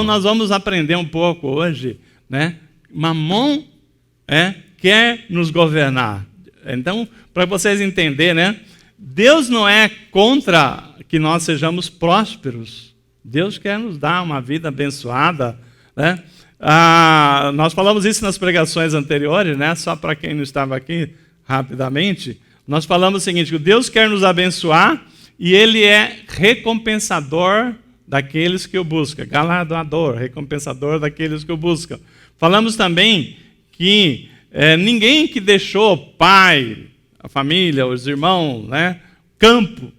Então nós vamos aprender um pouco hoje, né? Mamon quer nos governar. Então, para vocês entenderem, né? Deus não é contra que nós sejamos prósperos. Deus quer nos dar uma vida abençoada, né? Nós falamos isso nas pregações anteriores, né? Só para quem não estava aqui, rapidamente. Nós falamos o seguinte, que Deus quer nos abençoar e Ele é recompensador daqueles que o buscam. Galardoador, recompensador daqueles que o buscam. Falamos também que ninguém que deixou pai, a família, os irmãos, né, campo,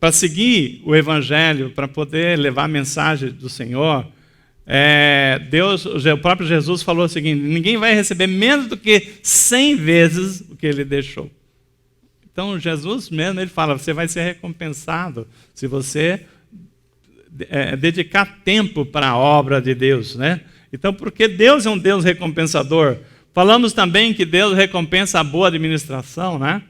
para seguir o Evangelho, para poder levar a mensagem do Senhor, o próprio Jesus falou o seguinte, ninguém vai receber menos do que 100 vezes o que ele deixou. Então, Jesus mesmo, ele fala, você vai ser recompensado se você dedicar tempo para a obra de Deus, né? Então, porque Deus é um Deus recompensador. Falamos também que Deus recompensa a boa administração, né?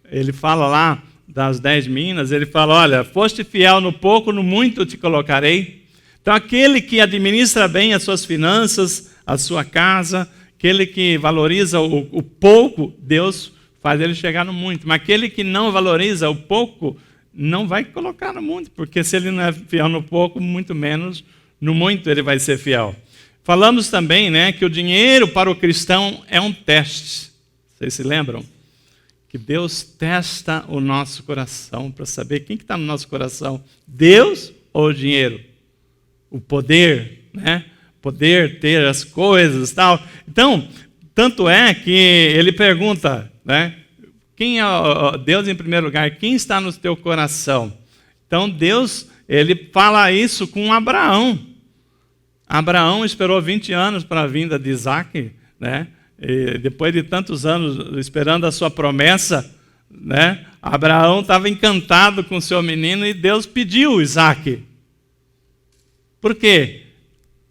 Ele fala lá das 10 minas, ele fala, olha, foste fiel no pouco, no muito te colocarei. Então, aquele que administra bem as suas finanças, a sua casa, aquele que valoriza o pouco, Deus faz ele chegar no muito. Mas aquele que não valoriza o pouco, não vai colocar no muito, porque se ele não é fiel no pouco, muito menos no muito ele vai ser fiel. Falamos também, né, que o dinheiro para o cristão é um teste. Vocês se lembram? Que Deus testa o nosso coração para saber quem que está no nosso coração, Deus ou o dinheiro? O poder, né? Poder ter as coisas e tal. Então, tanto é que ele pergunta, né? Quem é Deus em primeiro lugar? Quem está no teu coração? Então, Deus, ele fala isso com Abraão. Abraão esperou 20 anos para a vinda de Isaac, né? E depois de tantos anos esperando a sua promessa, né? Abraão estava encantado com o seu menino e Deus pediu Isaac. Por quê?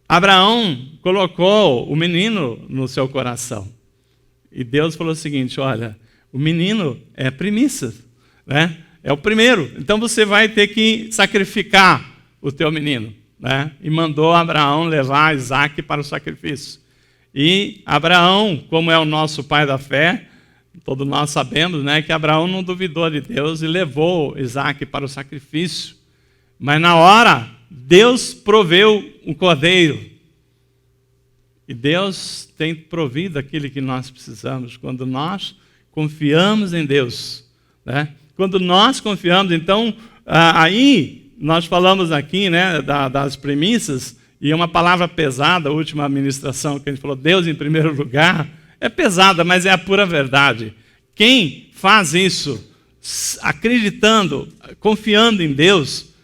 Abraão colocou o menino no seu coração. E Deus falou o seguinte, olha, o menino é primícia, né? É o primeiro. Então você vai ter que sacrificar o teu menino, né? E mandou Abraão levar Isaac para o sacrifício. E Abraão, como é o nosso pai da fé, todos nós sabemos, né, que Abraão não duvidou de Deus e levou Isaac para o sacrifício. Mas na hora, Deus proveu o cordeiro. E Deus tem provido aquilo que nós precisamos quando nós confiamos em Deus, né? Quando nós confiamos, então, aí nós falamos aqui, né, das premissas, e é uma palavra pesada, a última administração que a gente falou, Deus em primeiro lugar, é pesada, mas é a pura verdade. Quem faz isso, acreditando, confiando em Deus,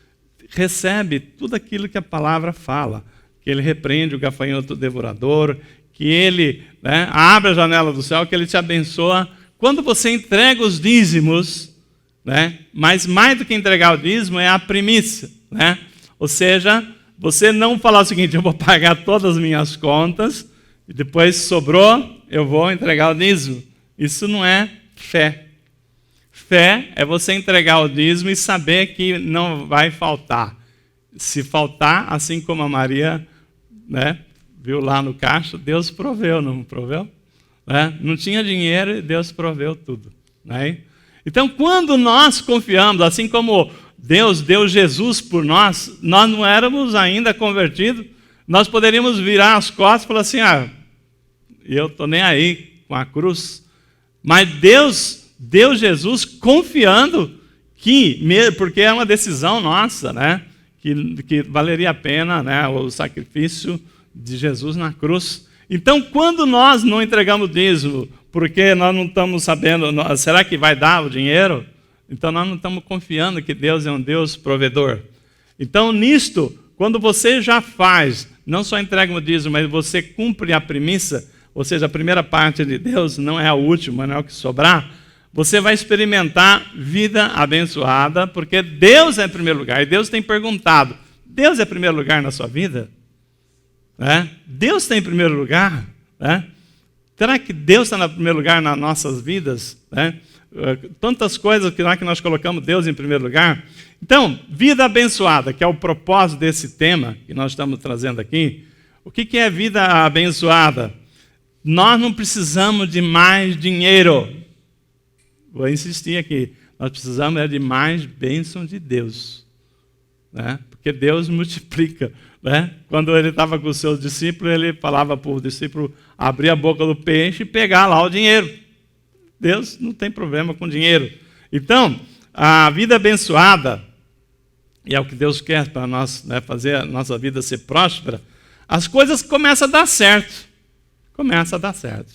recebe tudo aquilo que a palavra fala, que ele repreende o gafanhoto devorador, que ele, né, abre a janela do céu, que ele te abençoa. Quando você entrega os dízimos, né, mas mais do que entregar o dízimo é a primícia, né? Ou seja, você não falar o seguinte, eu vou pagar todas as minhas contas, e depois sobrou, eu vou entregar o dízimo. Isso não é fé. Fé é você entregar o dízimo e saber que não vai faltar. Se faltar, assim como a Maria, né, viu lá no caixa, Deus proveu, não proveu? Né? Não tinha dinheiro e Deus proveu tudo. Né? Então, quando nós confiamos, assim como Deus deu Jesus por nós, nós não éramos ainda convertidos, nós poderíamos virar as costas e falar assim, eu estou nem aí com a cruz. Mas Deus deu Jesus confiando que, porque é uma decisão nossa, né, que valeria a pena, né, o sacrifício de Jesus na cruz. Então, quando nós não entregamos dízimo, porque nós não estamos sabendo, será que vai dar o dinheiro? Então, nós não estamos confiando que Deus é um Deus provedor. Então, nisto, quando você já faz, não só entrega o dízimo, mas você cumpre a premissa, ou seja, a primeira parte de Deus não é a última, não é o que sobrar, você vai experimentar vida abençoada, porque Deus é em primeiro lugar. E Deus tem perguntado, Deus é em primeiro lugar na sua vida? Deus está em primeiro lugar? Será que Deus está no primeiro lugar nas nossas vidas? Né? Tantas coisas que lá que nós colocamos Deus em primeiro lugar. Então, vida abençoada, que é o propósito desse tema que nós estamos trazendo aqui. O que é vida abençoada? Nós não precisamos de mais dinheiro. Vou insistir aqui. Nós precisamos de mais bênção de Deus. Né? Porque Deus multiplica. Né? Quando ele estava com os seus discípulos, ele falava para o discípulo abrir a boca do peixe e pegar lá o dinheiro. Deus não tem problema com dinheiro. Então, a vida abençoada, e é o que Deus quer para nós, né, fazer a nossa vida ser próspera, as coisas começam a dar certo. Começa a dar certo.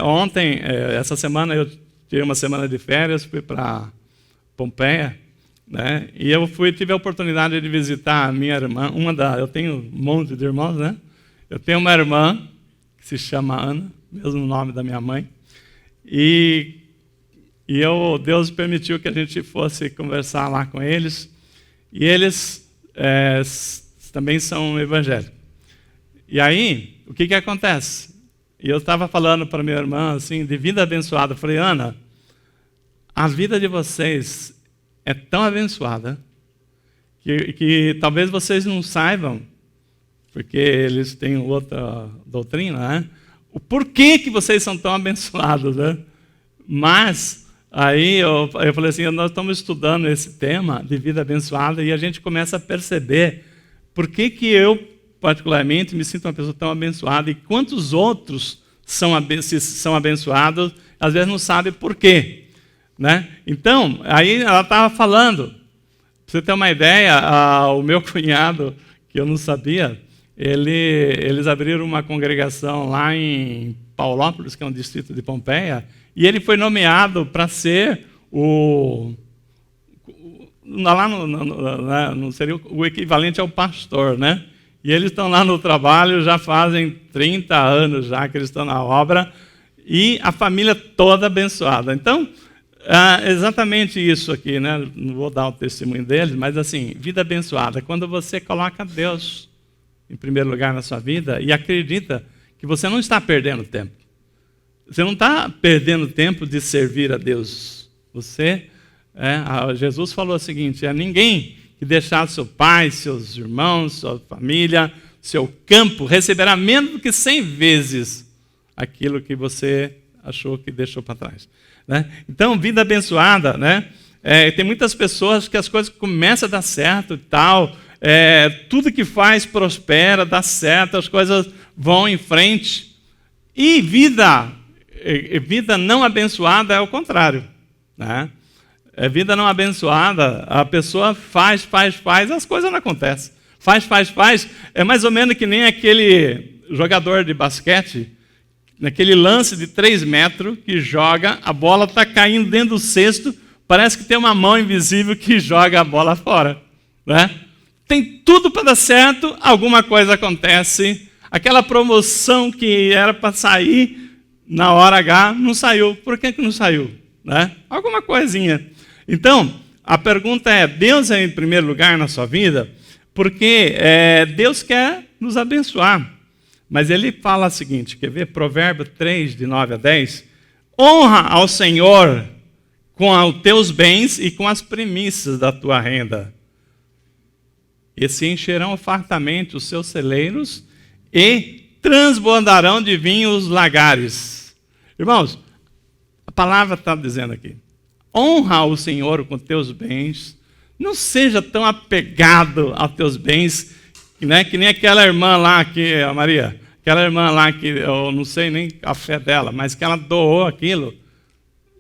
Ontem, essa semana, eu tirei uma semana de férias, fui para Pompeia, né, e eu tive a oportunidade de visitar a minha irmã, eu tenho um monte de irmãos, né? Eu tenho uma irmã que se chama Ana, mesmo nome da minha mãe, e Deus permitiu que a gente fosse conversar lá com eles, e eles também são evangélicos. E aí, o que acontece? E eu estava falando para minha irmã, assim, de vida abençoada. Eu falei, Ana, a vida de vocês é tão abençoada que talvez vocês não saibam, porque eles têm outra doutrina, né? O porquê que vocês são tão abençoados, né? Mas, aí eu falei assim, nós estamos estudando esse tema de vida abençoada e a gente começa a perceber por que eu, particularmente, me sinto uma pessoa tão abençoada e quantos outros são abençoados, às vezes não sabem por quê. Né? Então, aí ela estava falando, para você ter uma ideia, o meu cunhado, que eu não sabia, eles abriram uma congregação lá em Paulópolis, que é um distrito de Pompeia, e ele foi nomeado para ser não seria o equivalente ao pastor, né? E eles estão lá no trabalho, já fazem 30 anos já que eles estão na obra, e a família toda abençoada. Então, exatamente isso aqui, né? Não vou dar o testemunho deles, mas assim, vida abençoada. Quando você coloca Deus em primeiro lugar na sua vida e acredita que você não está perdendo tempo. Você não está perdendo tempo de servir a Deus. Jesus falou o seguinte, ninguém que deixar seu pai, seus irmãos, sua família, seu campo, receberá menos do que 100 vezes aquilo que você achou que deixou para trás. Né? Então, vida abençoada, né? Tem muitas pessoas que as coisas começam a dar certo e tal, tudo que faz prospera, dá certo, as coisas vão em frente. E vida não abençoada é o contrário. Né? Vida não abençoada, a pessoa faz, as coisas não acontecem. Faz, é mais ou menos que nem aquele jogador de basquete, naquele lance de 3 metros, que joga, a bola está caindo dentro do cesto, parece que tem uma mão invisível que joga a bola fora. Né? Tem tudo para dar certo, alguma coisa acontece, aquela promoção que era para sair na hora H, não saiu. Por que não saiu? Né? Alguma coisinha. Então, a pergunta é, Deus é em primeiro lugar na sua vida? Porque Deus quer nos abençoar. Mas ele fala o seguinte, quer ver? Provérbio 3, de 9 a 10. Honra ao Senhor com os teus bens e com as primícias da tua renda. E se encherão fartamente os seus celeiros e transbordarão de vinho os lagares. Irmãos, a palavra está dizendo aqui. Honra o Senhor com teus bens. Não seja tão apegado aos teus bens, né? Que nem aquela irmã lá, a Maria, aquela irmã lá que eu não sei nem a fé dela, mas que ela doou aquilo.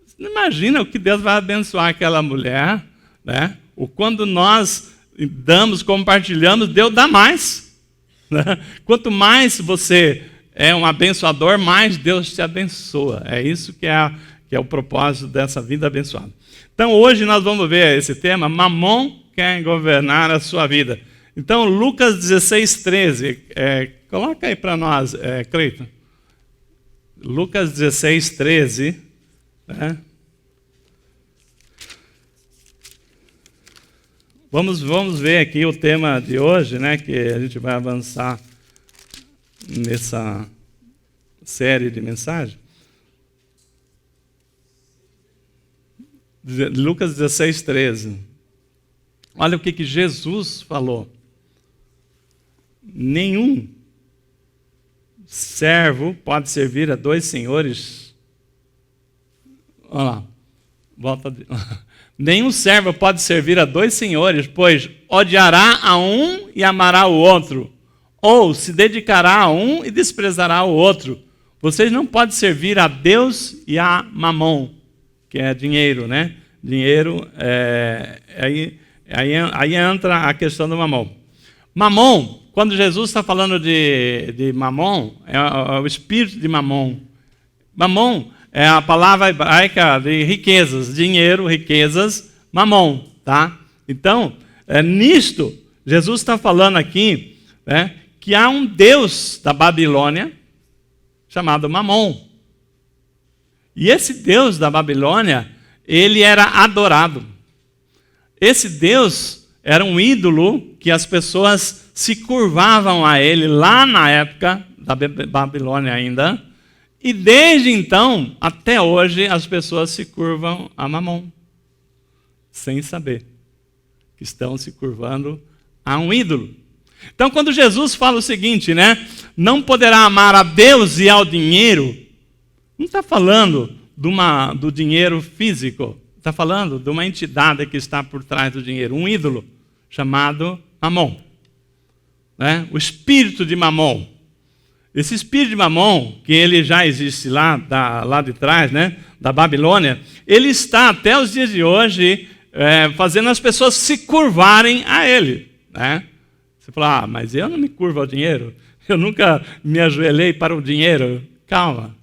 Você não imagina o que Deus vai abençoar aquela mulher, né? Quando nós damos, compartilhamos, Deus dá mais. Né? Quanto mais você é um abençoador, mais Deus te abençoa. É isso que é o propósito dessa vida abençoada. Então, hoje nós vamos ver esse tema, Mamon quer governar a sua vida. Então, Lucas 16, 13, coloca aí para nós, Cleiton. Lucas 16, 13. Né? Vamos ver aqui o tema de hoje, né, que a gente vai avançar nessa série de mensagens. Lucas 16, 13. Olha o que Jesus falou. Nenhum servo pode servir a dois senhores. Olha lá. Volta. Nenhum servo pode servir a dois senhores, pois odiará a um e amará o outro, ou se dedicará a um e desprezará o outro. Vocês não podem servir a Deus e a Mamon, que é dinheiro, né? Dinheiro, aí entra a questão do Mamon. Mamon, quando Jesus está falando de Mamon, é o espírito de Mamon. Mamon é a palavra hebraica de riquezas, dinheiro, riquezas, Mamon, tá? Então, nisto, Jesus está falando aqui, né, que há um Deus da Babilônia chamado Mamon. E esse Deus da Babilônia, ele era adorado. Esse Deus era um ídolo que as pessoas se curvavam a ele lá na época da Babilônia ainda. E desde então, até hoje, as pessoas se curvam a Mamon, sem saber que estão se curvando a um ídolo. Então, quando Jesus fala o seguinte, né? Não poderá amar a Deus e ao dinheiro, não está falando do dinheiro físico, está falando de uma entidade que está por trás do dinheiro, um ídolo chamado Mamon, né? O espírito de Mamon. Esse espírito de Mamon, que ele já existe lá de trás, né, da Babilônia, ele está até os dias de hoje fazendo as pessoas se curvarem a ele, né? Você fala, mas eu não me curvo ao dinheiro, eu nunca me ajoelhei para o dinheiro. Calma,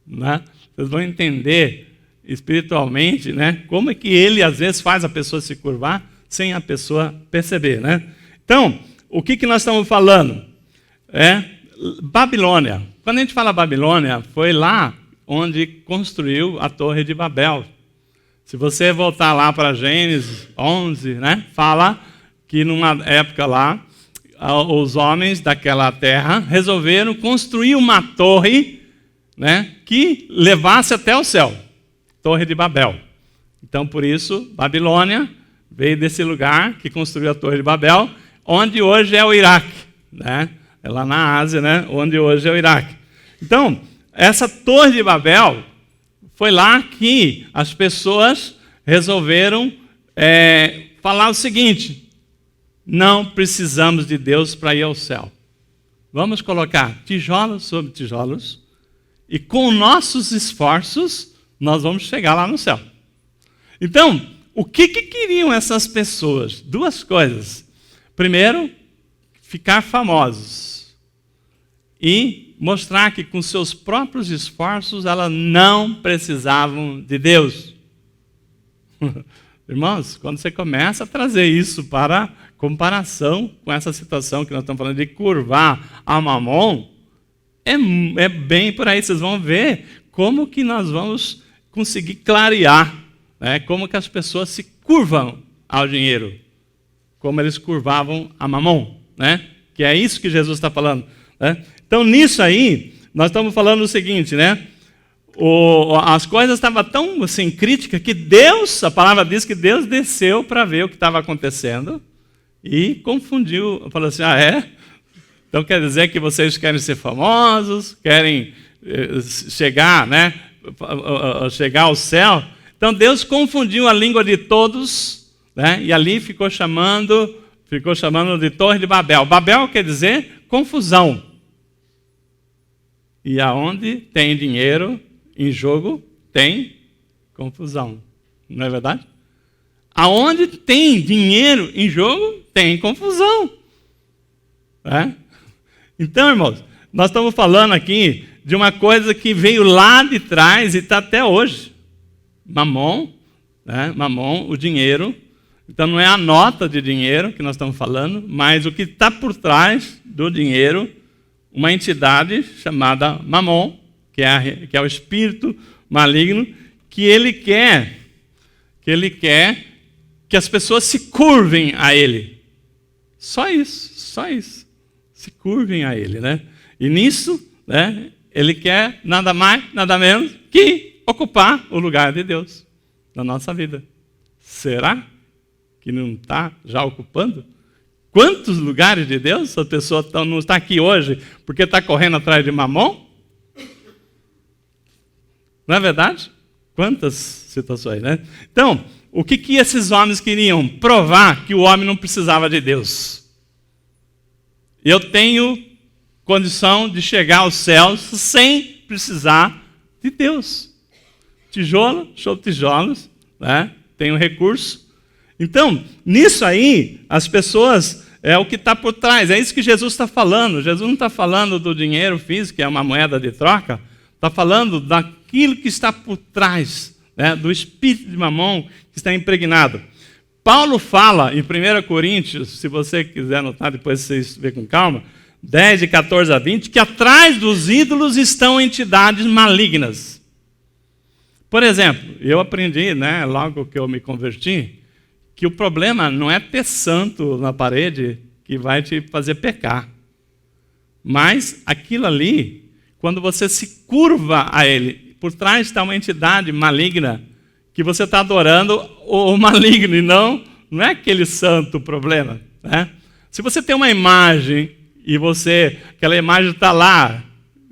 né? Vocês vão entender espiritualmente, né, como é que ele às vezes faz a pessoa se curvar sem a pessoa perceber, né? Então, o que nós estamos falando? Babilônia. Quando a gente fala Babilônia, foi lá onde construiu a Torre de Babel. Se você voltar lá para Gênesis 11, né, fala que numa época lá, os homens daquela terra resolveram construir uma torre, né, que levasse até o céu. Torre de Babel. Então, por isso, Babilônia veio desse lugar que construiu a Torre de Babel, onde hoje é o Iraque, né? É lá na Ásia, né? Onde hoje é o Iraque. Então, essa Torre de Babel, foi lá que as pessoas resolveram falar o seguinte: não precisamos de Deus para ir ao céu. Vamos colocar tijolos sobre tijolos e com nossos esforços nós vamos chegar lá no céu. Então, o que queriam essas pessoas? Duas coisas. Primeiro, ficar famosos e mostrar que com seus próprios esforços elas não precisavam de Deus. Irmãos, quando você começa a trazer isso para comparação com essa situação que nós estamos falando de curvar a Mamon, é bem por aí. Vocês vão ver como que nós vamos conseguir clarear, né, como que as pessoas se curvam ao dinheiro, como eles curvavam a Mamon, né? Que é isso que Jesus está falando, né? Então, nisso aí, nós estamos falando o seguinte, né? As coisas estavam tão assim, críticas que Deus, a palavra diz que Deus desceu para ver o que estava acontecendo e confundiu, falou assim, então quer dizer que vocês querem ser famosos, querem chegar, né? Chegar ao céu. Então, Deus confundiu a língua de todos, né? E ali ficou chamando de Torre de Babel. Babel quer dizer confusão. E aonde tem dinheiro em jogo, tem confusão. Não é verdade? Aonde tem dinheiro em jogo, tem confusão. Então, irmãos, nós estamos falando aqui de uma coisa que veio lá de trás e está até hoje. Mamon, né? Mamon, o dinheiro. Então, não é a nota de dinheiro que nós estamos falando, mas o que está por trás do dinheiro, uma entidade chamada Mamon, que é o espírito maligno, que ele quer que as pessoas se curvem a ele. Só isso. Se curvem a ele, né? E nisso, né, Ele quer nada mais, nada menos que ocupar o lugar de Deus na nossa vida. Será que não está já ocupando? Quantos lugares de Deus a pessoa não está aqui hoje porque está correndo atrás de mamon? Não é verdade? Quantas situações, né? Então, o que esses homens queriam? Provar que o homem não precisava de Deus. Eu tenho condição de chegar aos céus sem precisar de Deus. Tijolo, show tijolos, né? Tenho recurso. Então, nisso aí, as pessoas, é o que está por trás, é isso que Jesus está falando. Jesus não está falando do dinheiro físico, que é uma moeda de troca, está falando daquilo que está por trás, né? Do espírito de Mamon que está impregnado. Paulo fala em 1 Coríntios, se você quiser anotar, depois vocês vê com calma, 10, de 14 a 20, que atrás dos ídolos estão entidades malignas. Por exemplo, eu aprendi, né, logo que eu me converti, que o problema não é ter santo na parede que vai te fazer pecar. Mas aquilo ali, quando você se curva a ele, por trás está uma entidade maligna que você está adorando o maligno, e não é aquele santo o problema. Né? Se você tem uma imagem e aquela imagem está lá,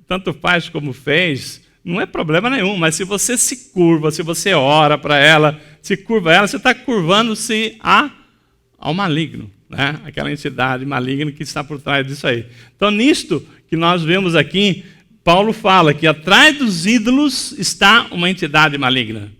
tanto faz como fez, não é problema nenhum, mas se você se curva, se você ora para ela, se curva ela, você está curvando-se ao maligno, né? Aquela entidade maligna que está por trás disso aí. Então, nisto que nós vemos aqui, Paulo fala que atrás dos ídolos está uma entidade maligna.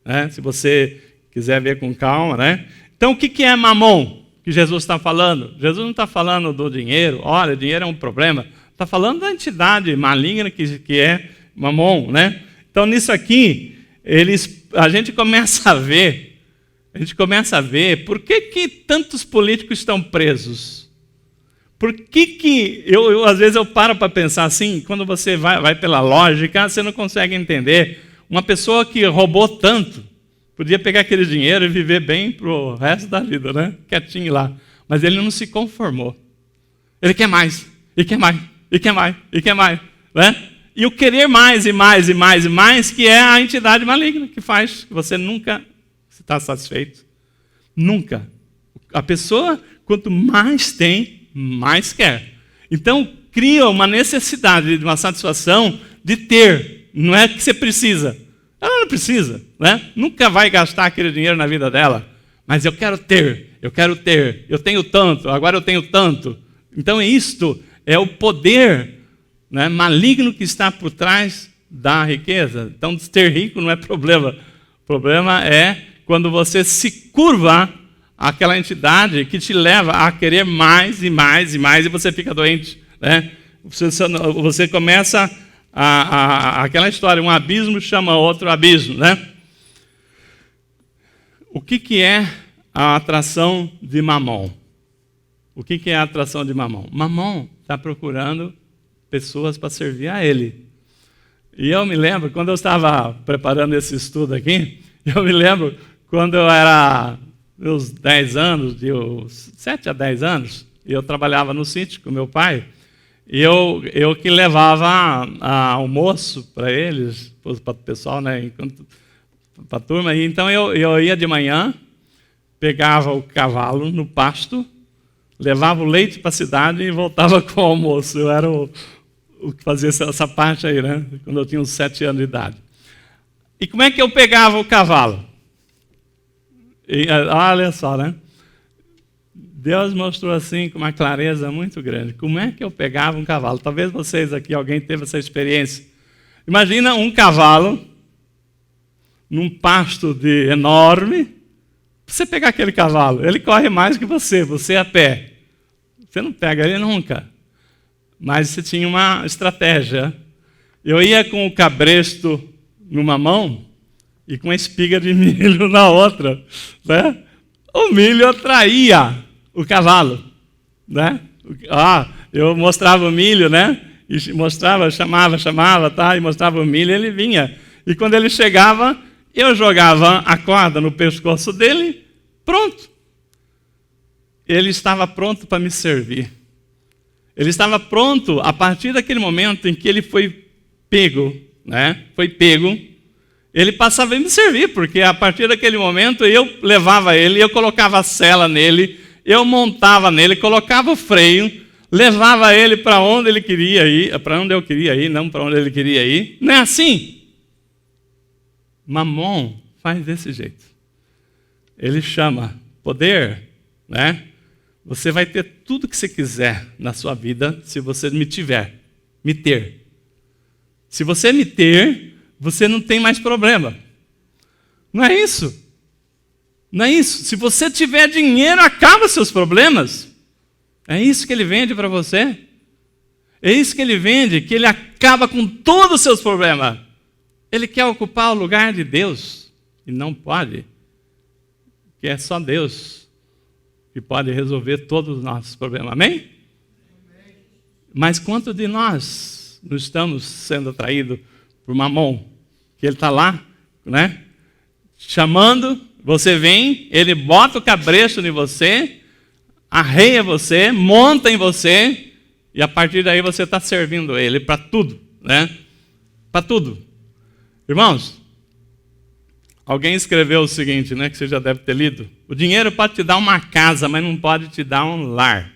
Né? Se você quiser ver com calma, né? Então, o que é mamon que Jesus está falando? Jesus não está falando do dinheiro, olha, dinheiro é um problema. Está falando da entidade maligna que é mamon, né? Então, nisso aqui, a gente começa a ver por que tantos políticos estão presos. Por que às vezes eu paro para pensar assim, quando você vai pela lógica, você não consegue entender. Uma pessoa que roubou tanto, podia pegar aquele dinheiro e viver bem para o resto da vida, né? Quietinho lá. Mas ele não se conformou. Ele quer mais, e quer mais, e quer mais, e quer mais, né? E o querer mais e mais e mais e mais, que é a entidade maligna que faz que você nunca está satisfeito. Nunca. A pessoa, quanto mais tem, mais quer. Então, cria uma necessidade de uma satisfação de ter. Não é que você precisa. Ela não precisa, né? Nunca vai gastar aquele dinheiro na vida dela. Mas eu quero ter. Eu tenho tanto, agora eu tenho tanto. Então, isto é o poder, né, maligno que está por trás da riqueza. Então, ter rico não é problema. O problema é quando você se curva àquela entidade que te leva a querer mais e mais e mais e você fica doente. Né? Você começa aquela história, um abismo chama outro abismo. Né? O que é a atração de Mamon? O que é a atração de Mamon? Mamon está procurando pessoas para servir a ele. E eu me lembro, quando eu estava preparando esse estudo aqui, eu me lembro quando eu era meus 10 anos, de 7 a 10 anos, e eu trabalhava no sítio com meu pai, e eu que levava almoço para eles, para o pessoal, né, para a turma. E então eu ia de manhã, pegava o cavalo no pasto, levava o leite para a cidade e voltava com o almoço. Eu era o que fazia essa parte aí, né? Quando eu tinha uns 7 anos de idade. E como é que eu pegava o cavalo? Olha só, né? Deus mostrou assim com uma clareza muito grande. Como é que eu pegava um cavalo? Talvez vocês aqui, alguém teve essa experiência. Imagina um cavalo num pasto enorme. Você pegar aquele cavalo, ele corre mais que você a pé. Você não pega ele nunca. Mas você tinha uma estratégia. Eu ia com o cabresto numa mão e com a espiga de milho na outra. Né? O milho atraía o cavalo. Né? Eu mostrava o milho, né? E mostrava, chamava, tá? E mostrava o milho, ele vinha. E quando ele chegava, eu jogava a corda no pescoço dele, pronto. Ele estava pronto para me servir. Ele estava pronto a partir daquele momento em que ele foi pego, né? Foi pego. Ele passava a me servir, porque a partir daquele momento eu levava ele, eu colocava a sela nele, eu montava nele, colocava o freio, levava ele para onde ele queria ir, para onde eu queria ir, não para onde ele queria ir. Não é assim? Mamon faz desse jeito. Ele chama poder, né? Você vai ter tudo que você quiser na sua vida se você me ter. Se você me ter, você não tem mais problema. Não é isso? Não é isso. Se você tiver dinheiro, acaba seus problemas. É isso que ele vende para você. É isso que ele vende, que ele acaba com todos os seus problemas. Ele quer ocupar o lugar de Deus e não pode. Que é só Deus que pode resolver todos os nossos problemas. Amém? Amém. Mas quanto de nós não estamos sendo atraídos por Mamon? Que ele está lá, né? Chamando, você vem, ele bota o cabresto em você, arreia você, monta em você, e a partir daí você está servindo ele para tudo, né? Para tudo. Irmãos, alguém escreveu o seguinte, né, que você já deve ter lido. O dinheiro pode te dar uma casa, mas não pode te dar um lar.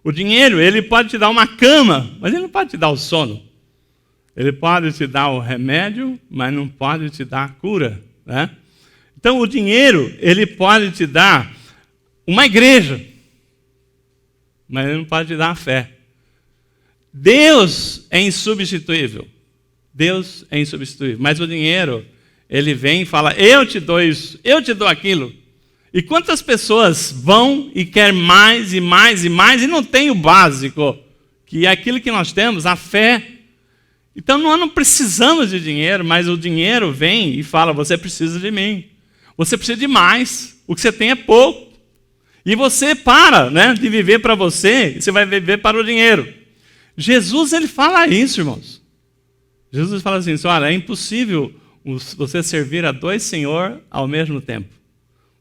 O dinheiro, ele pode te dar uma cama, mas ele não pode te dar o sono. Ele pode te dar o remédio, mas não pode te dar a cura, né? Então, o dinheiro, ele pode te dar uma igreja, mas ele não pode te dar a fé. Deus é insubstituível. Deus é insubstituível. Mas o dinheiro, ele vem e fala, eu te dou isso, eu te dou aquilo. E quantas pessoas vão e querem mais e mais e mais e não tem o básico, que é aquilo que nós temos, a fé. Então nós não precisamos de dinheiro, mas o dinheiro vem e fala, você precisa de mim. Você precisa de mais. O que você tem é pouco. E você para, né, de viver para você, você vai viver para o dinheiro. Jesus, ele fala isso, irmãos. Jesus fala assim, olha, é impossível você servir a dois senhores ao mesmo tempo.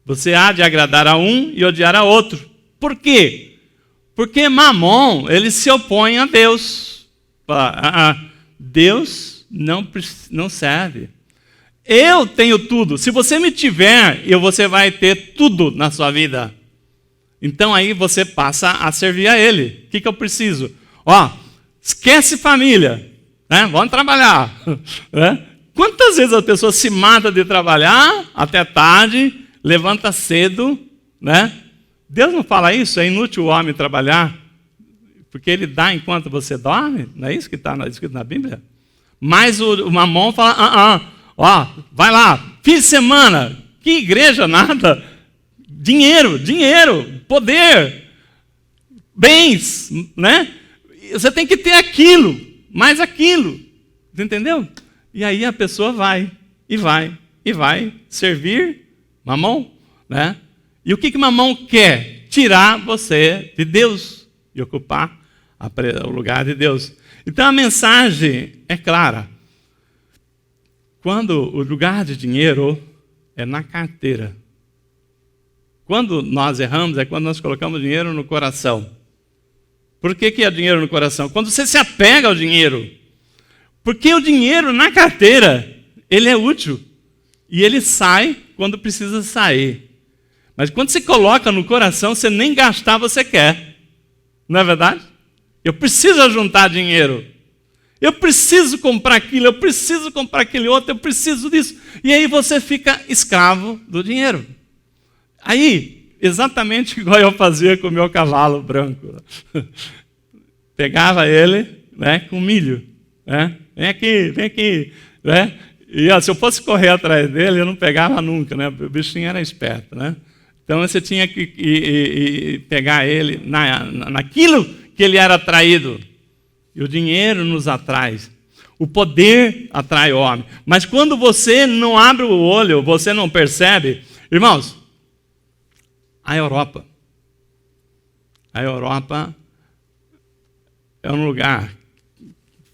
Você há de agradar a um e odiar a outro. Por quê? Porque Mamon, ele se opõe a Deus. Deus não serve. Eu tenho tudo. Se você me tiver, você vai ter tudo na sua vida. Então aí você passa a servir a Ele. O que eu preciso? Esquece família. Né? Vamos trabalhar. Né? Quantas vezes a pessoa se mata de trabalhar até tarde, levanta cedo, né? Deus não fala isso? É inútil o homem trabalhar, porque ele dá enquanto você dorme? Não é isso que está escrito na Bíblia? Mas o Mamon fala, vai lá, fim de semana, que igreja, nada. Dinheiro, poder, bens, né? Você tem que ter aquilo, mais aquilo, entendeu? E aí a pessoa vai servir Mamon, né? E o que Mamon quer? Tirar você de Deus e ocupar o lugar de Deus. Então a mensagem é clara. Quando o lugar de dinheiro é na carteira. Quando nós erramos é quando nós colocamos dinheiro no coração. Por que é dinheiro no coração? Quando você se apega ao dinheiro. Porque o dinheiro na carteira, ele é útil. E ele sai quando precisa sair. Mas quando você coloca no coração, você nem gastar você quer. Não é verdade? Eu preciso juntar dinheiro. Eu preciso comprar aquilo, eu preciso comprar aquele outro, eu preciso disso. E aí você fica escravo do dinheiro. Aí, exatamente igual eu fazia com o meu cavalo branco. Pegava ele, né, com milho. Né? Vem aqui. Né? E se eu fosse correr atrás dele, eu não pegava nunca, né? O bichinho era esperto, né? Então você tinha que pegar ele naquilo que ele era atraído. E o dinheiro nos atrai. O poder atrai o homem. Mas quando você não abre o olho, você não percebe. Irmãos, a Europa é um lugar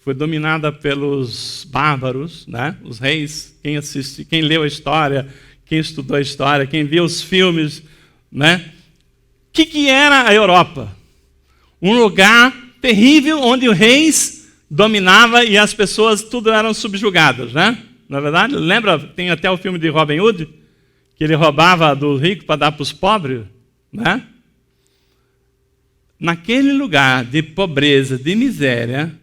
foi dominada pelos bárbaros, né? Os reis, quem leu a história, quem estudou a história, quem viu os filmes, né? O que era a Europa? Um lugar terrível onde os reis dominava e as pessoas tudo eram subjugadas, né? Na verdade, lembra, tem até o filme de Robin Hood, que ele roubava do rico para dar para os pobres, né? Naquele lugar de pobreza, de miséria,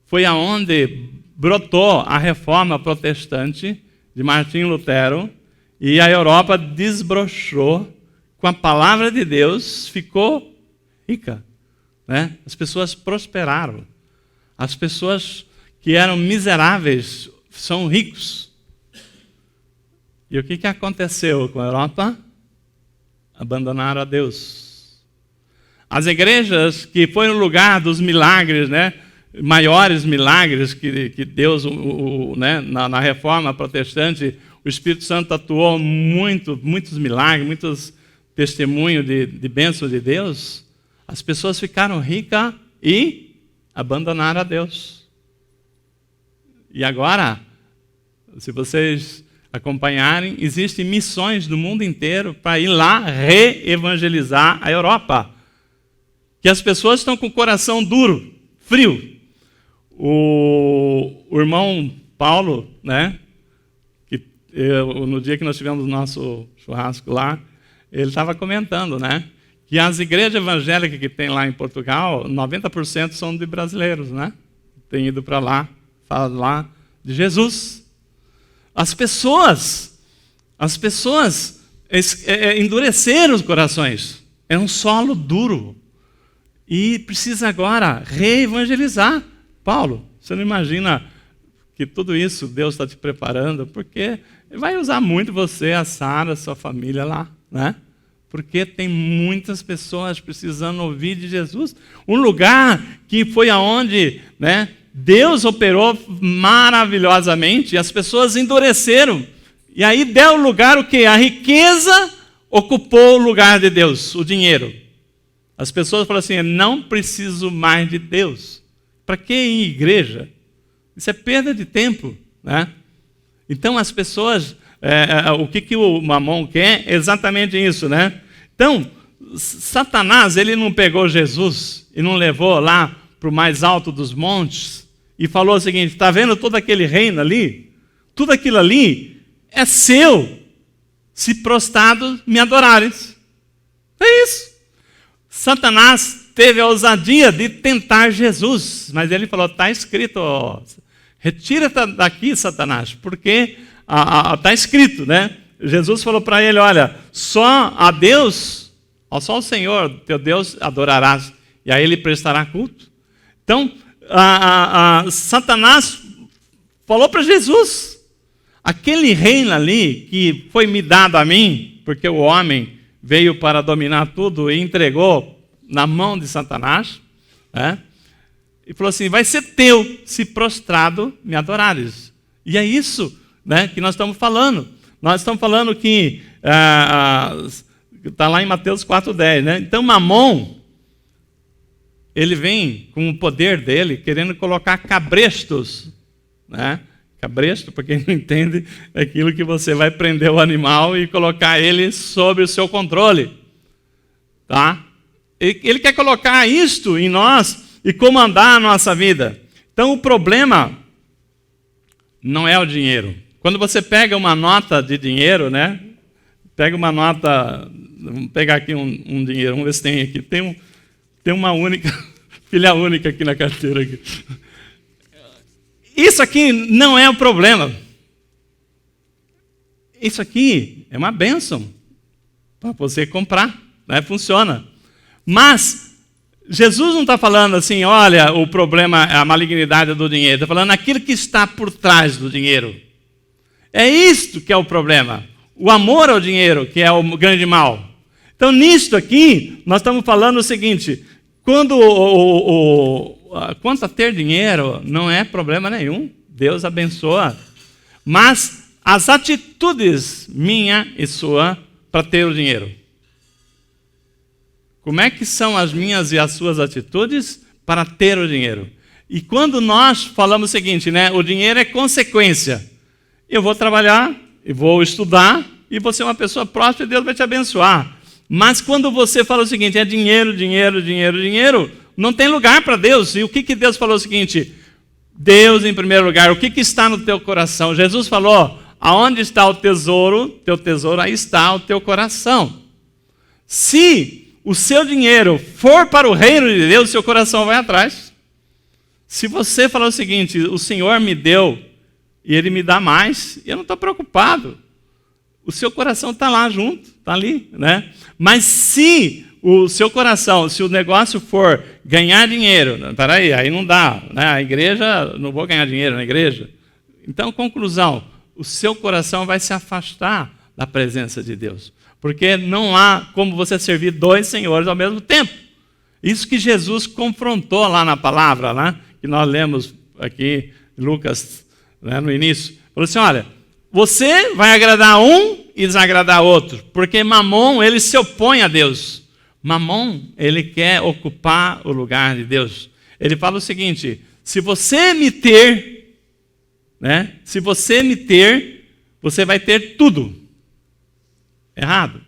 foi aonde brotou a reforma protestante de Martinho Lutero, e a Europa desbrochou com a palavra de Deus, ficou rica, né? As pessoas prosperaram. As pessoas que eram miseráveis são ricos. E o que aconteceu com a Europa? Abandonaram a Deus. As igrejas que foi no lugar dos milagres, né? Maiores milagres que Deus, né? na reforma protestante, o Espírito Santo atuou muitos milagres, muitos testemunhos de bênçãos de Deus. As pessoas ficaram ricas e abandonaram a Deus. E agora, se vocês acompanharem, existem missões do mundo inteiro para ir lá re-evangelizar a Europa. Que as pessoas estão com o coração duro, frio. O irmão Paulo, né, no dia que nós tivemos o nosso churrasco lá, ele estava comentando, né, que as igrejas evangélicas que tem lá em Portugal, 90% são de brasileiros, né? Tem ido para lá, falar de Jesus. As pessoas endureceram os corações. É um solo duro. E precisa agora reevangelizar. Paulo, você não imagina que tudo isso Deus está te preparando, porque Ele vai usar muito você, a Sara, a sua família lá, né? Porque tem muitas pessoas precisando ouvir de Jesus. Um lugar que foi aonde, né, Deus operou maravilhosamente e as pessoas endureceram. E aí deu lugar o quê? A riqueza ocupou o lugar de Deus, o dinheiro. As pessoas falam assim, não preciso mais de Deus. Para que ir em igreja? Isso é perda de tempo, né? Então as pessoas... o que o Mamon quer é exatamente isso, né? Então, Satanás, ele não pegou Jesus e não levou lá para o mais alto dos montes e falou o seguinte, está vendo todo aquele reino ali? Tudo aquilo ali é seu, se prostrado me adorares. É isso. Satanás teve a ousadia de tentar Jesus, mas ele falou, está escrito, ó, retira-te daqui, Satanás, porque... Está escrito, né? Jesus falou para ele, olha, só a Deus, só o Senhor, teu Deus, adorarás, e a Ele prestará culto. Então, Satanás falou para Jesus, aquele reino ali que foi me dado a mim, porque o homem veio para dominar tudo e entregou na mão de Satanás, né? E falou assim, vai ser teu, se prostrado me adorares. E é isso, né, que nós estamos falando. Nós estamos falando que está lá em Mateus 4,10, né? Então Mamon, ele vem com o poder dele, querendo colocar cabrestos, né? Cabresto, para quem não entende, é aquilo que você vai prender o animal e colocar ele sob o seu controle, tá? Ele quer colocar isto em nós e comandar a nossa vida. Então o problema não é o dinheiro. Quando você pega uma nota de dinheiro, né? Pega uma nota, vamos pegar aqui um dinheiro, vamos ver se tem aqui. Tem uma única, filha única aqui na carteira. Aqui. Isso aqui não é o problema. Isso aqui é uma bênção para você comprar, né? Funciona. Mas Jesus não está falando assim, olha, o problema é a malignidade do dinheiro. Está falando aquilo que está por trás do dinheiro. É isto que é o problema. O amor ao dinheiro, que é o grande mal. Então, nisto aqui, nós estamos falando o seguinte, quanto a ter dinheiro, não é problema nenhum. Deus abençoa. Mas as atitudes minha e sua para ter o dinheiro. Como é que são as minhas e as suas atitudes para ter o dinheiro? E quando nós falamos o seguinte, né? O dinheiro é consequência. Eu vou trabalhar, eu vou estudar, e você é uma pessoa próspera e Deus vai te abençoar. Mas quando você fala o seguinte, é dinheiro, dinheiro, dinheiro, dinheiro, não tem lugar para Deus. E o que Deus falou o seguinte, Deus em primeiro lugar. O que está no teu coração? Jesus falou, aonde está o tesouro, teu tesouro, aí está o teu coração. Se o seu dinheiro for para o reino de Deus, seu coração vai atrás. Se você falar o seguinte, o Senhor me deu e Ele me dá mais, eu não estou preocupado. O seu coração está lá junto, está ali, né? Mas se o seu coração, se o negócio for ganhar dinheiro, peraí, aí não dá, né? A igreja, não vou ganhar dinheiro na igreja. Então, conclusão, o seu coração vai se afastar da presença de Deus. Porque não há como você servir dois senhores ao mesmo tempo. Isso que Jesus confrontou lá na palavra, né? Que nós lemos aqui, Lucas, né, no início. Falou assim, olha, você vai agradar um e desagradar outro. Porque Mamon, ele se opõe a Deus. Mamon, ele quer ocupar o lugar de Deus. Ele fala o seguinte, se você me ter, né? Se você me ter, você vai ter tudo. Errado.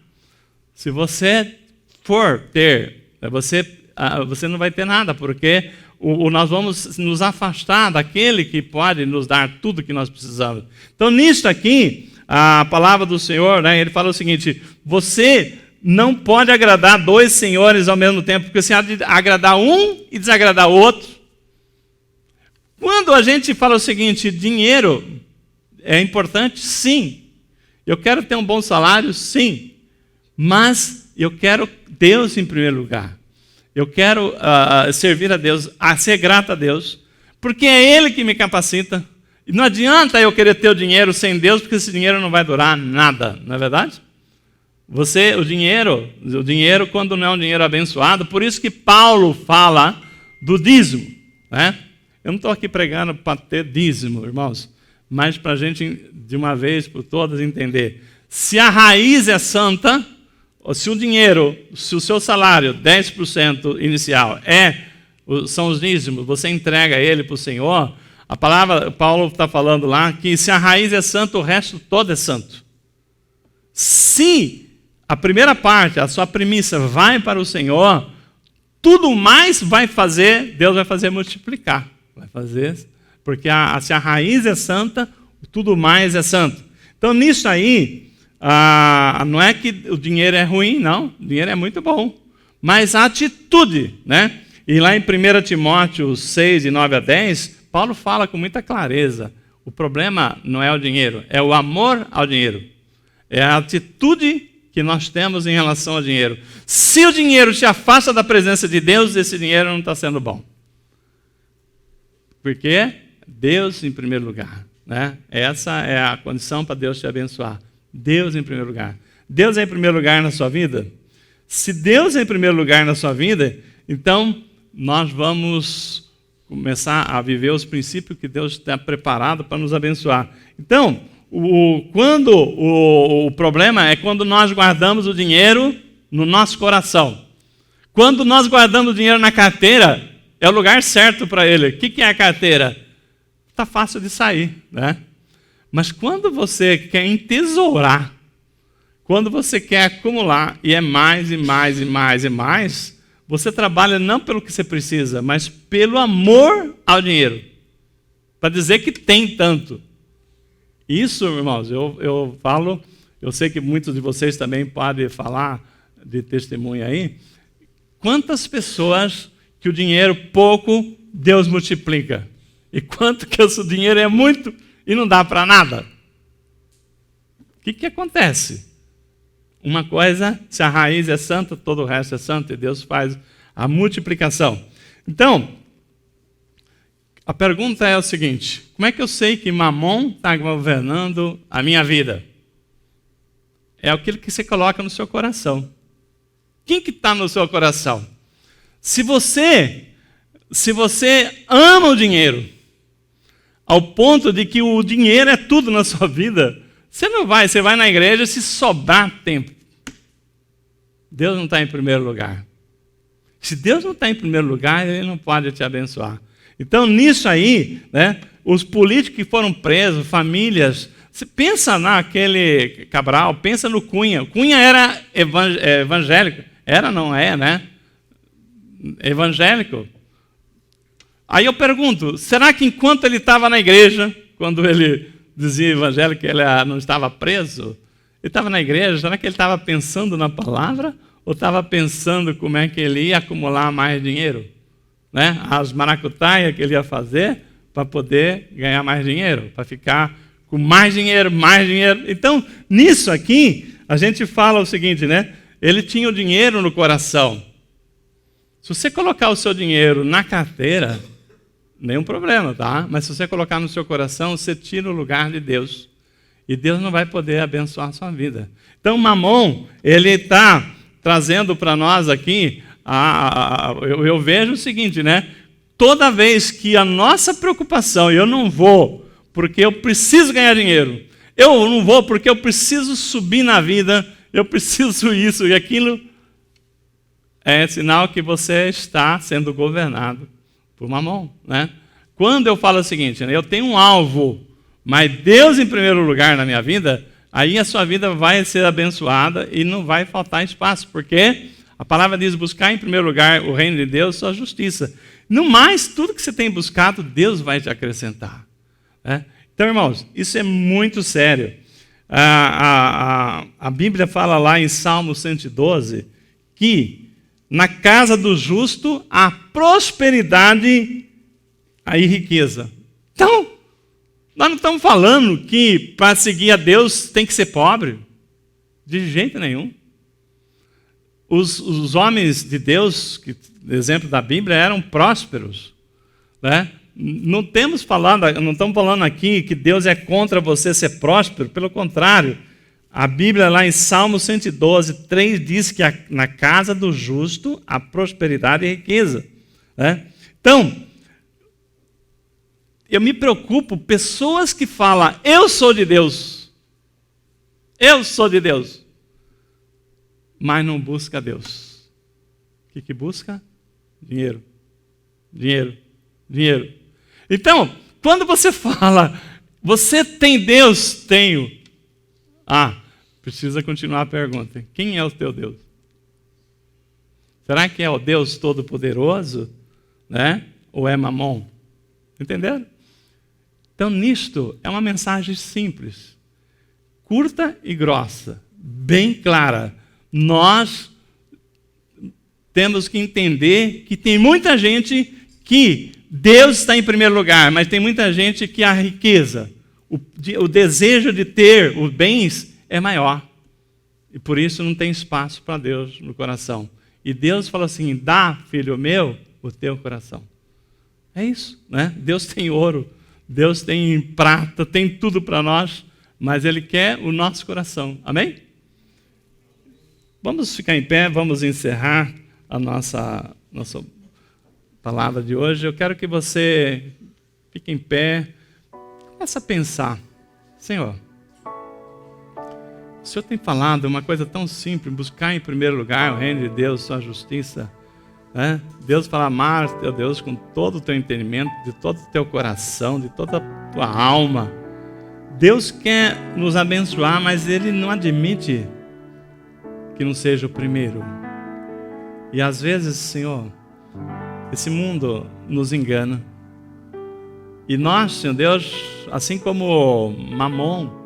Se você for ter, você não vai ter nada, porque nós vamos nos afastar daquele que pode nos dar tudo que nós precisamos. Então, nisso aqui, a palavra do Senhor, né, ele fala o seguinte, você não pode agradar dois senhores ao mesmo tempo, porque você há de agradar um e desagradar o outro. Quando a gente fala o seguinte, dinheiro é importante? Sim. Eu quero ter um bom salário? Sim. Mas eu quero Deus em primeiro lugar. Eu quero servir a Deus, ser grato a Deus, porque é Ele que me capacita. E não adianta eu querer ter o dinheiro sem Deus, porque esse dinheiro não vai durar nada, não é verdade? O dinheiro, quando não é um dinheiro abençoado, por isso que Paulo fala do dízimo, né? Eu não estou aqui pregando para ter dízimo, irmãos, mas para a gente, de uma vez por todas, entender. Se a raiz é santa, ou se o seu salário, 10% inicial, são os dízimos, você entrega ele para o Senhor, a palavra, Paulo está falando lá, que se a raiz é santa, o resto todo é santo. Se a primeira parte, a sua premissa vai para o Senhor, tudo mais Deus vai fazer multiplicar. Vai fazer, porque se a raiz é santa, tudo mais é santo. Então, nisso aí, não é que o dinheiro é ruim, não. O dinheiro é muito bom. Mas a atitude, né? E lá em 1 Timóteo 6, de 9 a 10, Paulo fala com muita clareza. O problema não é o dinheiro, é o amor ao dinheiro. É a atitude que nós temos em relação ao dinheiro. Se o dinheiro te afasta da presença de Deus, esse dinheiro não está sendo bom. Porque Deus em primeiro lugar, né? Essa é a condição para Deus te abençoar. Deus em primeiro lugar. Deus é em primeiro lugar na sua vida? Se Deus é em primeiro lugar na sua vida, então nós vamos começar a viver os princípios que Deus está preparado para nos abençoar. Então, o problema é quando nós guardamos o dinheiro no nosso coração. Quando nós guardamos o dinheiro na carteira, é o lugar certo para ele. O que é a carteira? Está fácil de sair, né? Mas quando você quer entesourar, quando você quer acumular, e é mais e mais e mais e mais, você trabalha não pelo que você precisa, mas pelo amor ao dinheiro. Para dizer que tem tanto. Isso, irmãos, eu falo, eu sei que muitos de vocês também podem falar de testemunho aí. Quantas pessoas que o dinheiro pouco, Deus multiplica? E quanto que o dinheiro é muito e não dá para nada? O que acontece? Uma coisa, se a raiz é santa, todo o resto é santo, e Deus faz a multiplicação. Então, a pergunta é o seguinte, como é que eu sei que Mamon está governando a minha vida? É aquilo que você coloca no seu coração. Quem que está no seu coração? Se você ama o dinheiro, ao ponto de que o dinheiro é tudo na sua vida, você vai na igreja se sobrar tempo. Deus não está em primeiro lugar. Se Deus não está em primeiro lugar, Ele não pode te abençoar. Então, nisso aí, né, os políticos que foram presos, famílias, você pensa naquele Cabral, pensa no Cunha. Cunha era evangélico. Era, não é, né? Evangélico. Aí eu pergunto, será que enquanto ele estava na igreja, quando ele dizia evangelho que ele não estava preso, ele estava na igreja, será que ele estava pensando na palavra ou estava pensando como é que ele ia acumular mais dinheiro? Né? As maracutaias que ele ia fazer para poder ganhar mais dinheiro, para ficar com mais dinheiro, mais dinheiro. Então, nisso aqui, a gente fala o seguinte, né? Ele tinha o dinheiro no coração. Se você colocar o seu dinheiro na carteira, nenhum problema, tá? Mas se você colocar no seu coração, você tira o lugar de Deus. E Deus não vai poder abençoar a sua vida. Então, Mamon, ele está trazendo para nós aqui, eu vejo o seguinte, né? Toda vez que a nossa preocupação, eu não vou porque eu preciso ganhar dinheiro, eu não vou porque eu preciso subir na vida, eu preciso isso e aquilo, é sinal que você está sendo governado por Mamon, né? Quando eu falo o seguinte, né, eu tenho um alvo, mas Deus em primeiro lugar na minha vida, aí a sua vida vai ser abençoada e não vai faltar espaço, porque a palavra diz, buscar em primeiro lugar o reino de Deus, sua justiça. No mais, tudo que você tem buscado, Deus vai te acrescentar. Né? Então, irmãos, isso é muito sério. A Bíblia fala lá em Salmo 112 que na casa do justo há prosperidade e riqueza. Então, nós não estamos falando que para seguir a Deus tem que ser pobre. De jeito nenhum. Os homens de Deus, exemplo da Bíblia, eram prósperos. Né? Não estamos falando aqui que Deus é contra você ser próspero, pelo contrário. A Bíblia lá em Salmo 112, 3 diz que na casa do justo há prosperidade e riqueza. Né? Então, eu me preocupo, pessoas que falam, eu sou de Deus, mas não busca Deus. O que busca? Dinheiro. Dinheiro. Dinheiro. Então, quando você fala, você tem Deus? Tenho. Precisa continuar a pergunta. Quem é o teu Deus? Será que é o Deus Todo-Poderoso? Né? Ou é Mamon? Entenderam? Então, nisto, é uma mensagem simples, curta e grossa, bem clara. Nós temos que entender que tem muita gente que Deus está em primeiro lugar, mas tem muita gente que a riqueza, o desejo de ter os bens é maior. E por isso não tem espaço para Deus no coração. E Deus fala assim, dá, filho meu, o teu coração. É isso, né? Deus tem ouro, Deus tem prata, tem tudo para nós, mas Ele quer o nosso coração. Amém? Vamos ficar em pé, vamos encerrar a nossa palavra de hoje. Eu quero que você fique em pé, comece a pensar. Senhor, o Senhor tem falado uma coisa tão simples, buscar em primeiro lugar o reino de Deus, sua justiça. Né? Deus fala, amar teu Deus com todo o teu entendimento, de todo o teu coração, de toda a tua alma. Deus quer nos abençoar, mas Ele não admite que não seja o primeiro. E às vezes, Senhor, esse mundo nos engana. E nós, Senhor Deus, assim como Mamon,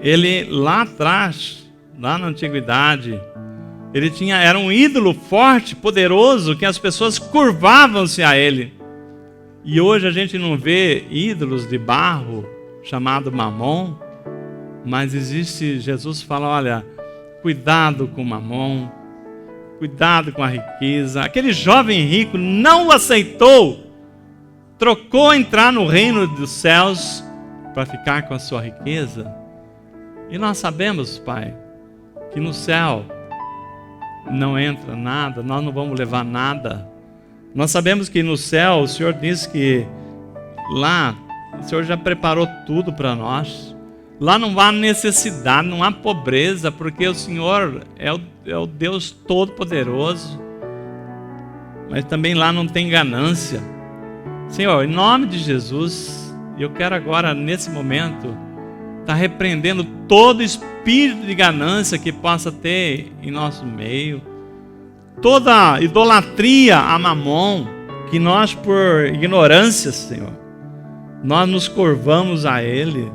ele lá atrás, lá na antiguidade, ele era um ídolo forte, poderoso, que as pessoas curvavam-se a ele. E hoje a gente não vê ídolos de barro, chamado Mamon, mas existe, Jesus fala, olha, cuidado com Mamon, cuidado com a riqueza. Aquele jovem rico não o aceitou, trocou entrar no reino dos céus para ficar com a sua riqueza. E nós sabemos, Pai, que no céu não entra nada, nós não vamos levar nada. Nós sabemos que no céu o Senhor diz que lá o Senhor já preparou tudo para nós. Lá não há necessidade, não há pobreza, porque o Senhor é o Deus Todo-Poderoso. Mas também lá não tem ganância. Senhor, em nome de Jesus, eu quero agora, nesse momento, estar repreendendo todo espírito de ganância que possa ter em nosso meio. Toda idolatria a Mamon, que nós, por ignorância, Senhor, nós nos curvamos a Ele,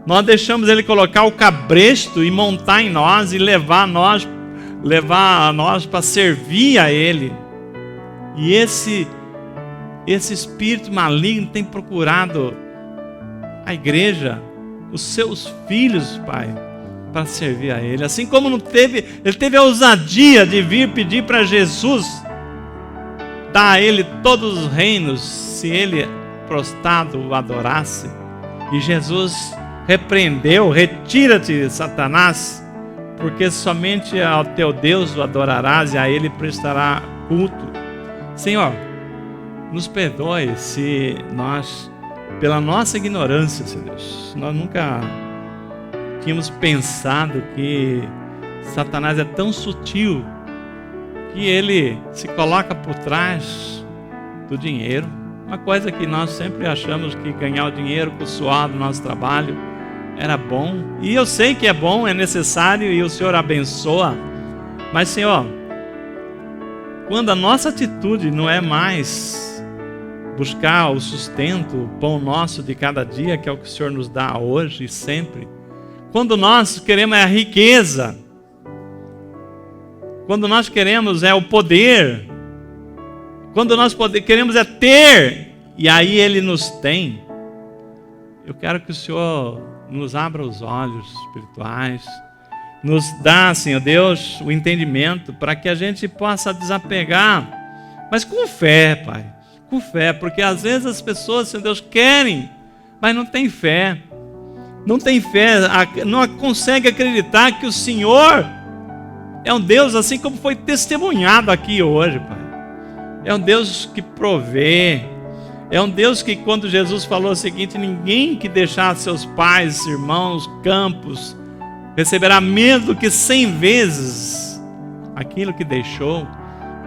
nós deixamos Ele colocar o cabresto e montar em nós e levar a nós para servir a Ele. E esse espírito maligno tem procurado a igreja, os seus filhos, Pai, para servir a Ele. Assim como ele teve a ousadia de vir pedir para Jesus dar a Ele todos os reinos, se Ele prostrado o adorasse. E Jesus repreendeu: retira-te, Satanás, porque somente ao teu Deus o adorarás e a Ele prestará culto. Senhor, nos perdoe se nós, pela nossa ignorância, Senhor Deus, nós nunca tínhamos pensado que Satanás é tão sutil que ele se coloca por trás do dinheiro. Uma coisa que nós sempre achamos que ganhar o dinheiro com o suor do nosso trabalho era bom. E eu sei que é bom, é necessário e o Senhor abençoa. Mas, Senhor, quando a nossa atitude não é mais buscar o sustento, o pão nosso de cada dia, que é o que o Senhor nos dá hoje e sempre. Quando nós queremos é a riqueza, quando nós queremos é o poder, quando nós queremos é ter, e aí Ele nos tem. Eu quero que o Senhor nos abra os olhos espirituais, nos dá, Senhor Deus, o entendimento para que a gente possa desapegar, mas com fé, Pai, com fé, porque às vezes as pessoas, Senhor Deus, querem, mas não tem fé, não consegue acreditar que o Senhor é um Deus, assim como foi testemunhado aqui hoje, Pai. É um Deus que provê. É um Deus que, quando Jesus falou o seguinte: ninguém que deixar seus pais, irmãos, campos, receberá menos do que 100 vezes aquilo que deixou.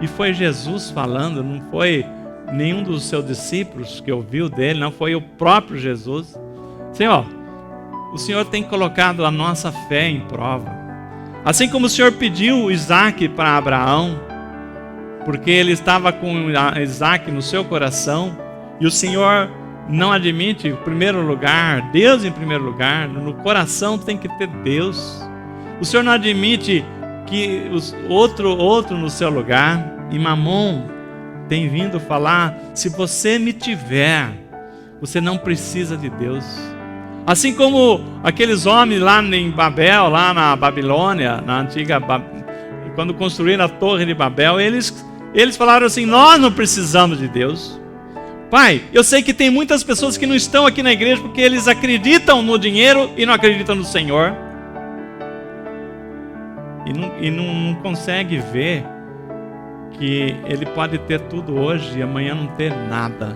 E foi Jesus falando, não foi nenhum dos seus discípulos que ouviu dele, não, foi o próprio Jesus. Senhor, o Senhor tem colocado a nossa fé em prova. Assim como o Senhor pediu Isaac para Abraão, porque ele estava com Isaac no seu coração, e o Senhor não admite, em primeiro lugar, Deus em primeiro lugar, no coração tem que ter Deus. O Senhor não admite que outro no seu lugar, e Mamon tem vindo falar: se você me tiver, você não precisa de Deus. Assim como aqueles homens lá em Babel, lá na Babilônia, na antiga quando construíram a Torre de Babel, eles falaram assim: nós não precisamos de Deus. Pai, eu sei que tem muitas pessoas que não estão aqui na igreja porque eles acreditam no dinheiro e não acreditam no Senhor. E não consegue ver que ele pode ter tudo hoje e amanhã não ter nada.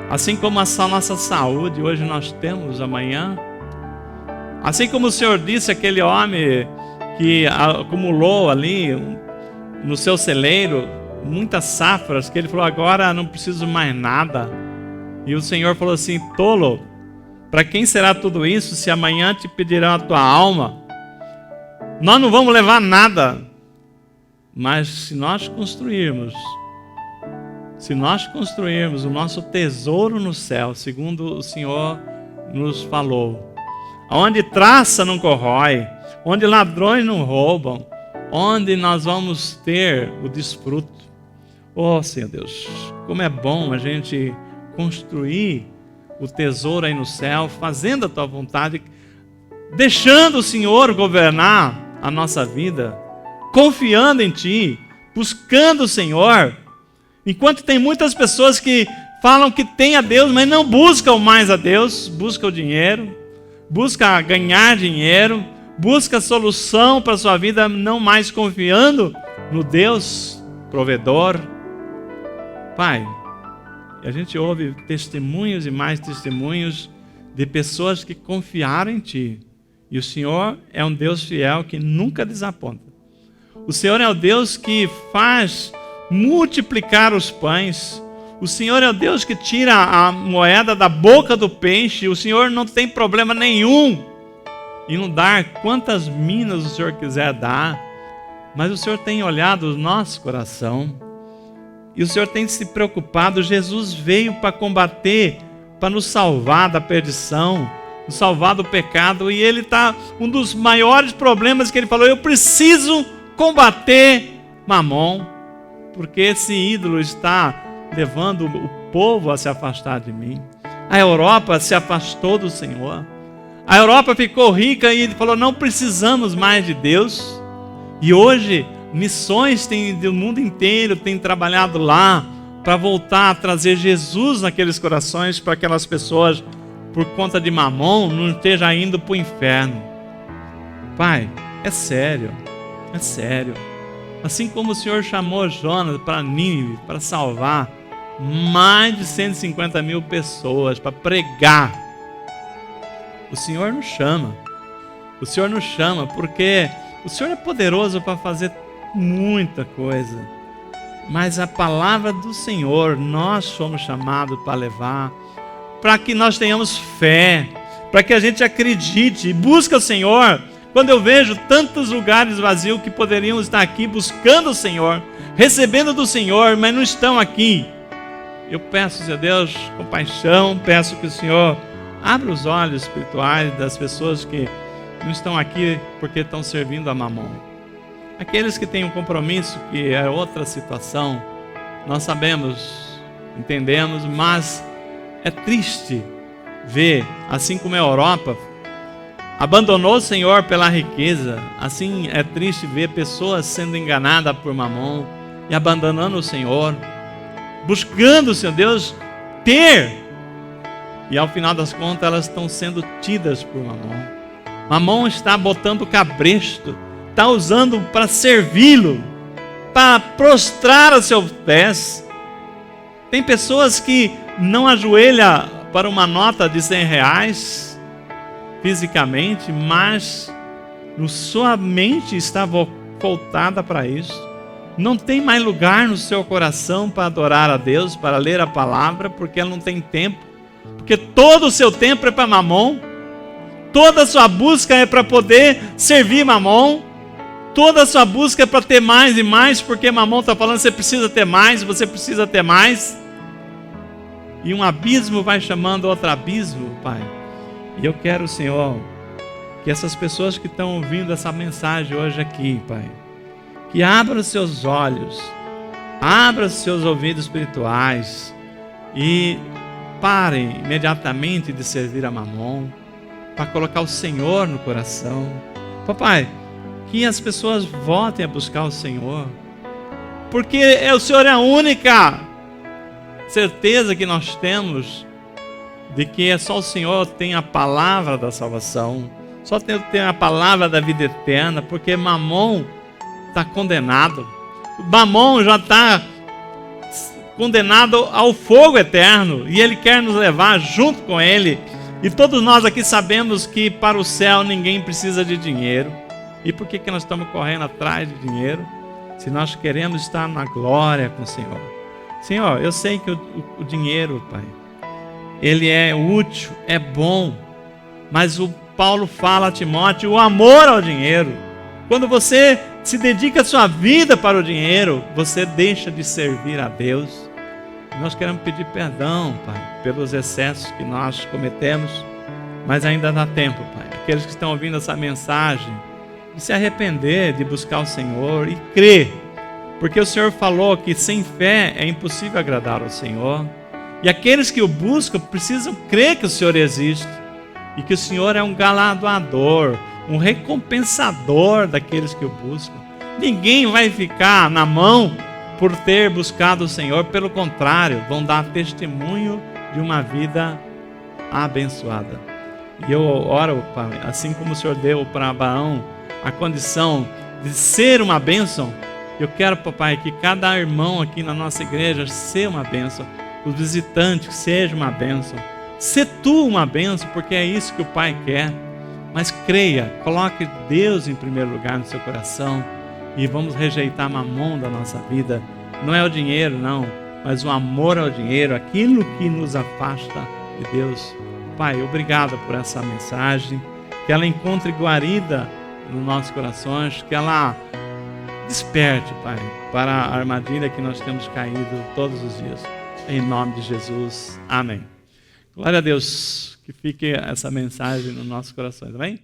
Assim como a nossa saúde hoje nós temos, amanhã. Assim como o Senhor disse àquele homem que acumulou ali no seu celeiro muitas safras, que ele falou: agora não preciso mais nada. E o Senhor falou assim: tolo, para quem será tudo isso se amanhã te pedirão a tua alma? Nós não vamos levar nada, mas se nós construirmos o nosso tesouro no céu, segundo o Senhor nos falou, onde traça não corrói, onde ladrões não roubam, onde nós vamos ter o desfruto. Oh, Senhor Deus, como é bom a gente construir o tesouro aí no céu, fazendo a tua vontade, deixando o Senhor governar a nossa vida, confiando em Ti, buscando o Senhor. Enquanto tem muitas pessoas que falam que tem a Deus, mas não buscam mais a Deus, buscam o dinheiro, buscam ganhar dinheiro, buscam solução para a sua vida, não mais confiando no Deus provedor. Pai, a gente ouve testemunhos e mais testemunhos de pessoas que confiaram em Ti. E o Senhor é um Deus fiel que nunca desaponta. O Senhor é o Deus que faz multiplicar os pães. O Senhor é o Deus que tira a moeda da boca do peixe. O Senhor não tem problema nenhum em não dar quantas minas o Senhor quiser dar. Mas o Senhor tem olhado o nosso coração. E o Senhor tem se preocupado. Jesus veio para combater, para nos salvar da perdição, nos salvar do pecado. E Ele está, um dos maiores problemas que Ele falou, eu preciso combater Mamon, porque esse ídolo está levando o povo a se afastar de mim. A Europa se afastou do Senhor. A Europa ficou rica e falou, não precisamos mais de Deus. E hoje, missões do mundo inteiro têm trabalhado lá para voltar a trazer Jesus naqueles corações, para aquelas pessoas, por conta de Mamon, não estejam indo para o inferno. Pai, é sério, é sério. Assim como o Senhor chamou Jonas para Nínive, para salvar mais de 150 mil pessoas, para pregar, o Senhor nos chama. O Senhor nos chama porque o Senhor é poderoso para fazer muita coisa. Mas a palavra do Senhor, nós somos chamados para levar, para que nós tenhamos fé, para que a gente acredite e busque o Senhor. Quando eu vejo tantos lugares vazios que poderiam estar aqui buscando o Senhor, recebendo do Senhor, mas não estão aqui, eu peço, Senhor Deus, compaixão, peço que o Senhor abra os olhos espirituais das pessoas que não estão aqui porque estão servindo a Mamon. Aqueles que têm um compromisso, que é outra situação, nós sabemos, entendemos, mas é triste ver, assim como a Europa abandonou o Senhor pela riqueza, assim é triste ver pessoas sendo enganadas por Mamon e abandonando o Senhor, buscando, Senhor Deus, ter, e ao final das contas elas estão sendo tidas por Mamon. Mamon está botando cabresto, está usando para servi-lo, para prostrar a seus pés. Tem pessoas que não ajoelham para uma nota de 100 reais fisicamente, mas sua mente está voltada para isso. Não tem mais lugar no seu coração para adorar a Deus, para ler a palavra, porque ela não tem tempo. Porque todo o seu tempo é para Mamon. Toda a sua busca é para poder servir Mamon. Toda a sua busca é para ter mais e mais, porque Mamon está falando, você precisa ter mais, você precisa ter mais. E um abismo vai chamando outro abismo, Pai. E eu quero, Senhor, que essas pessoas que estão ouvindo essa mensagem hoje aqui, Pai, que abra os seus olhos, abra os seus ouvidos espirituais e parem imediatamente de servir a Mamon, para colocar o Senhor no coração. Papai, que as pessoas voltem a buscar o Senhor, porque o Senhor é a única certeza que nós temos de que é só o Senhor tem a palavra da salvação, só tem a palavra da vida eterna, porque Mamon está condenado. Mamon já está condenado ao fogo eterno e ele quer nos levar junto com ele. E todos nós aqui sabemos que para o céu ninguém precisa de dinheiro. E por que nós estamos correndo atrás de dinheiro? Se nós queremos estar na glória com o Senhor. Senhor, eu sei que o dinheiro, Pai, ele é útil, é bom, mas o Paulo fala a Timóteo, o amor ao dinheiro. Quando você se dedica a sua vida para o dinheiro, você deixa de servir a Deus. Nós queremos pedir perdão, Pai, pelos excessos que nós cometemos, mas ainda dá tempo, Pai. Aqueles que estão ouvindo essa mensagem, de se arrepender, de buscar o Senhor e crer, porque o Senhor falou que sem fé é impossível agradar ao Senhor. E aqueles que o buscam precisam crer que o Senhor existe e que o Senhor é um galardoador, um recompensador daqueles que o buscam. Ninguém vai ficar na mão por ter buscado o Senhor, pelo contrário, vão dar testemunho de uma vida abençoada. E eu oro, Pai, assim como o Senhor deu para Abraão a condição de ser uma bênção, eu quero, Papai, que cada irmão aqui na nossa igreja seja uma bênção, os visitantes sejam uma bênção, se tu uma bênção, porque é isso que o Pai quer. Mas creia, coloque Deus em primeiro lugar no seu coração e vamos rejeitar Mamon da nossa vida. Não é o dinheiro, não, mas o amor ao dinheiro, aquilo que nos afasta de Deus. Pai, obrigado por essa mensagem, que ela encontre guarida nos nossos corações, que ela Desperte, Pai, para a armadilha que nós temos caído todos os dias. Em nome de Jesus. Amém. Glória a Deus. Que fique essa mensagem nos nossos corações. Amém?